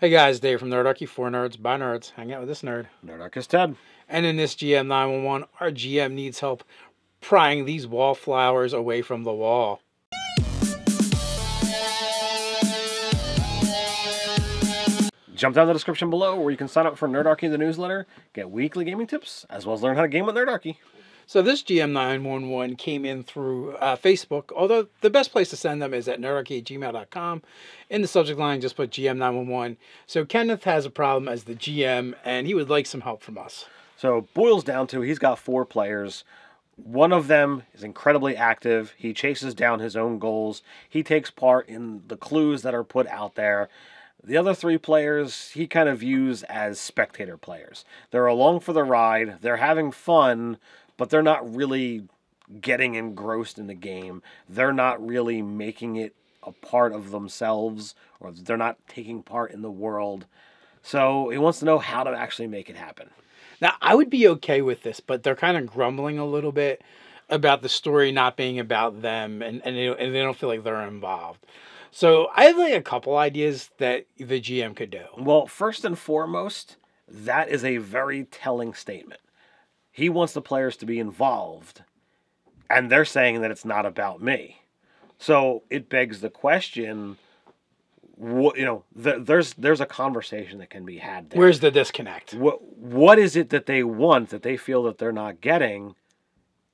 Hey guys, Dave from Nerdarchy, for nerds, by nerds. Hang out with this nerd. Nerdarchy Ted. And in this GM 911, our GM needs help prying these wallflowers away from the wall. Jump down the description below where you can sign up for Nerdarchy the newsletter, get weekly gaming tips, as well as learn how to game with Nerdarchy. So this GM 911 came in through Facebook, although the best place to send them is at nerdarchy@gmail.com. In the subject line, just put GM 911. So Kenneth has a problem as the GM, and he would like some help from us. So it boils down to he's got 4 players. One of them is incredibly active. He chases down his own goals. He takes part in the clues that are put out there. The other 3 players he kind of views as spectator players. They're along for the ride. They're having fun, but they're not really getting engrossed in the game. They're not really making it a part of themselves, or they're not taking part in the world. So he wants to know how to actually make it happen. Now, I would be okay with this, but they're kind of grumbling a little bit about the story not being about them, and they don't feel like they're involved. So I have like a couple ideas that the GM could do. Well, first and foremost, that is a very telling statement. He wants the players to be involved, and they're saying that it's not about me. So it begs the question, there's a conversation that can be had there. Where's the disconnect? What is it that they want that they feel that they're not getting,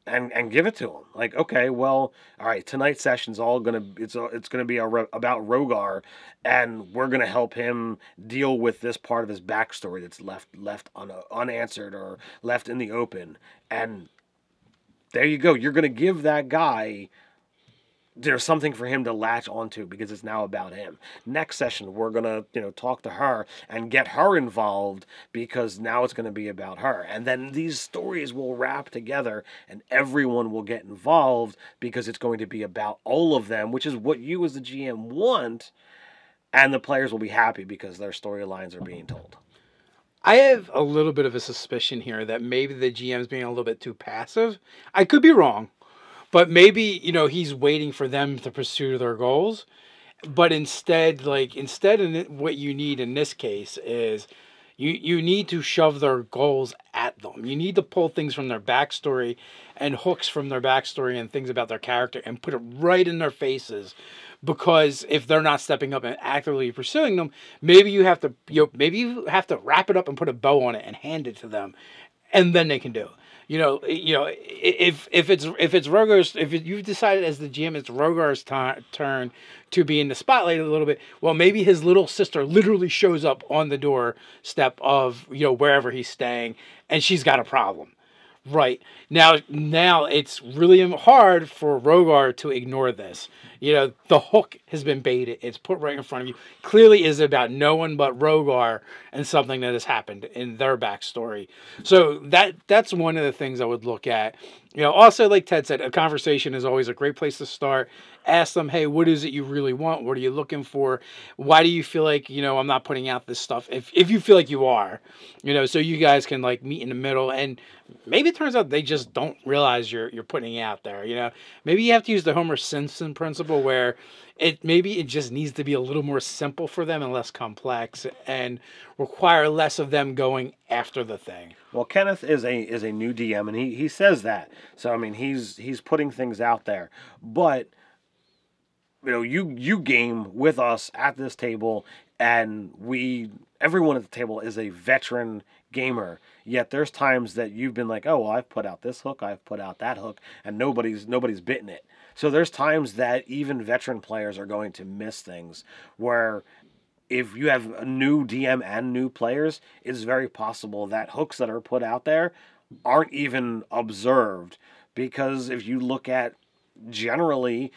and give it to them? Like, okay, well, all right, tonight's session's it's gonna be about Rogar, and we're gonna help him deal with this part of his backstory that's left unanswered or left in the open. And there you go. You're gonna give that guy, there's something for him to latch onto because it's now about him. Next session, we're going to, talk to her and get her involved because now it's going to be about her. And then these stories will wrap together and everyone will get involved because it's going to be about all of them, which is what you as the GM want. And the players will be happy because their storylines are being told. I have a little bit of a suspicion here that maybe the GM's being a little bit too passive. I could be wrong. But maybe, he's waiting for them to pursue their goals. But instead, what you need in this case is you need to shove their goals at them. You need to pull things from their backstory and hooks from their backstory and things about their character and put it right in their faces. Because if they're not stepping up and actively pursuing them, maybe you have to wrap it up and put a bow on it and hand it to them, and then they can do it. If you've decided as the GM it's Rogar's turn to be in the spotlight a little bit, well, maybe his little sister literally shows up on the doorstep of wherever he's staying, and she's got a problem. Right. Now it's really hard for Rogar to ignore this. The hook has been baited. It's put right in front of you. Clearly is about no one but Rogar and something that has happened in their backstory. So that's one of the things I would look at. Also, like Ted said, a conversation is always a great place to start. Ask them, hey, what is it you really want? What are you looking for? Why do you feel like, I'm not putting out this stuff? If you feel like you are, so you guys can meet in the middle. And maybe it turns out they just don't realize you're putting it out there. Maybe you have to use the Homer Simpson principle where maybe it just needs to be a little more simple for them and less complex and require less of them going after the thing. Well, Kenneth is a new DM, and he says that. So I mean, he's putting things out there, but you game with us at this table, and everyone at the table is a veteran gamer. Yet there's times that you've been like, oh, well, I've put out this hook, I've put out that hook, and nobody's bitten it. So there's times that even veteran players are going to miss things where if you have a new DM and new players, it's very possible that hooks that are put out there aren't even observed, because if you look at generally,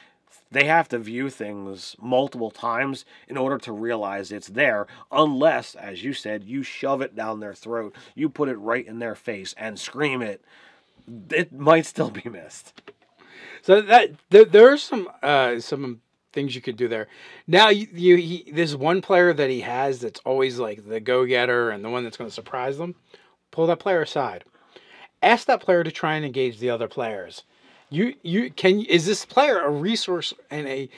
they have to view things multiple times in order to realize it's there, unless, as you said, you shove it down their throat, you put it right in their face and scream it. It might still be missed. So there are some things you could do there. Now, there's one player that he has that's always like the go-getter and the one that's going to surprise them. Pull that player aside. Ask that player to try and engage the other players. Is this player a resource and a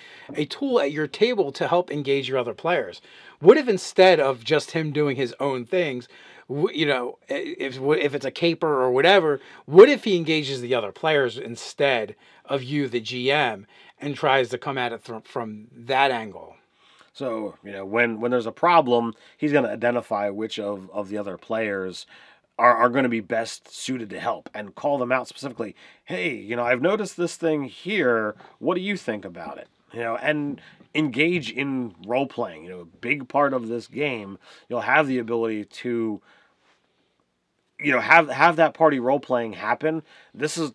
tool at your table to help engage your other players? What if instead of just him doing his own things, if it's a caper or whatever, what if he engages the other players instead of you, the GM, and tries to come at it from that angle? So, when there's a problem, he's going to identify which of the other players are going to be best suited to help and call them out specifically. Hey, I've noticed this thing here. What do you think about it? And engage in role playing. A big part of this game, you'll have the ability to, have that party role playing happen. This is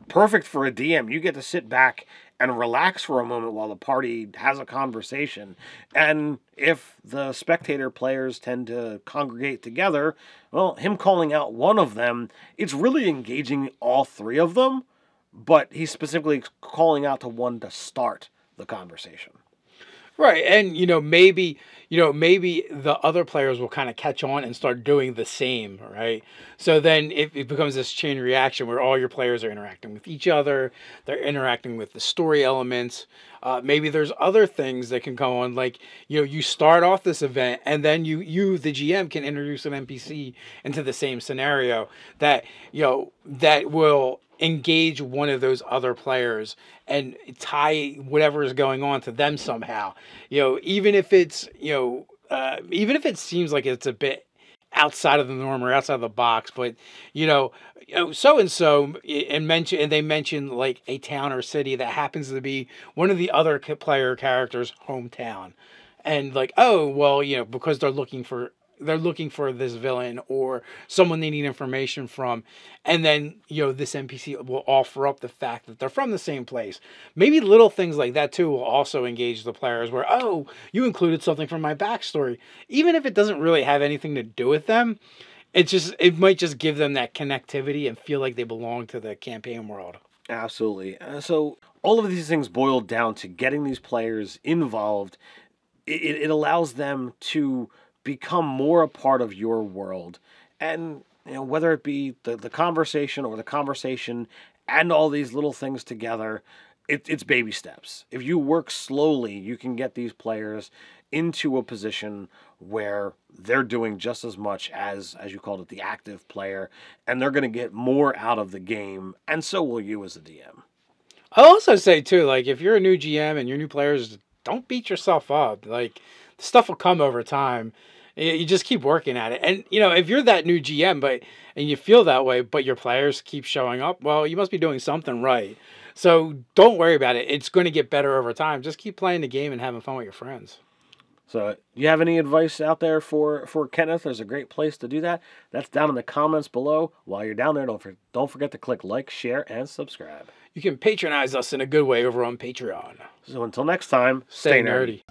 perfect for a DM. You get to sit back and relax for a moment while the party has a conversation. And if the spectator players tend to congregate together, well, him calling out one of them, it's really engaging all three of them, but he's specifically calling out to one to start the conversation. Right, and maybe the other players will kind of catch on and start doing the same, right? So then it becomes this chain reaction where all your players are interacting with each other, they're interacting with the story elements. Maybe there's other things that can go on, like you start off this event and then you the GM can introduce an NPC into the same scenario that that will engage one of those other players and tie whatever is going on to them somehow. Even if it's even if it seems like it's a bit outside of the norm or outside of the box, but so and so and they mention like a town or city that happens to be one of the other player characters' hometown, and like, oh well, because they're looking for this villain or someone they need information from. And then, this NPC will offer up the fact that they're from the same place. Maybe little things like that too will also engage the players where, oh, you included something from my backstory. Even if it doesn't really have anything to do with them, it might just give them that connectivity and feel like they belong to the campaign world. Absolutely. So all of these things boil down to getting these players involved. It allows them to become more a part of your world. And whether it be the conversation or the conversation and all these little things together, it's baby steps. If you work slowly, you can get these players into a position where they're doing just as much as you called it, the active player, and they're going to get more out of the game, and so will you as a DM. I'll also say too, like, if you're a new GM and your new players, don't beat yourself up. Like, stuff will come over time. You just keep working at it. And, if you're that new GM and you feel that way, but your players keep showing up, well, you must be doing something right. So don't worry about it. It's going to get better over time. Just keep playing the game and having fun with your friends. So you have any advice out there for Kenneth? There's a great place to do that. That's down in the comments below. While you're down there, don't forget to click like, share, and subscribe. You can patronize us in a good way over on Patreon. So until next time, stay nerdy.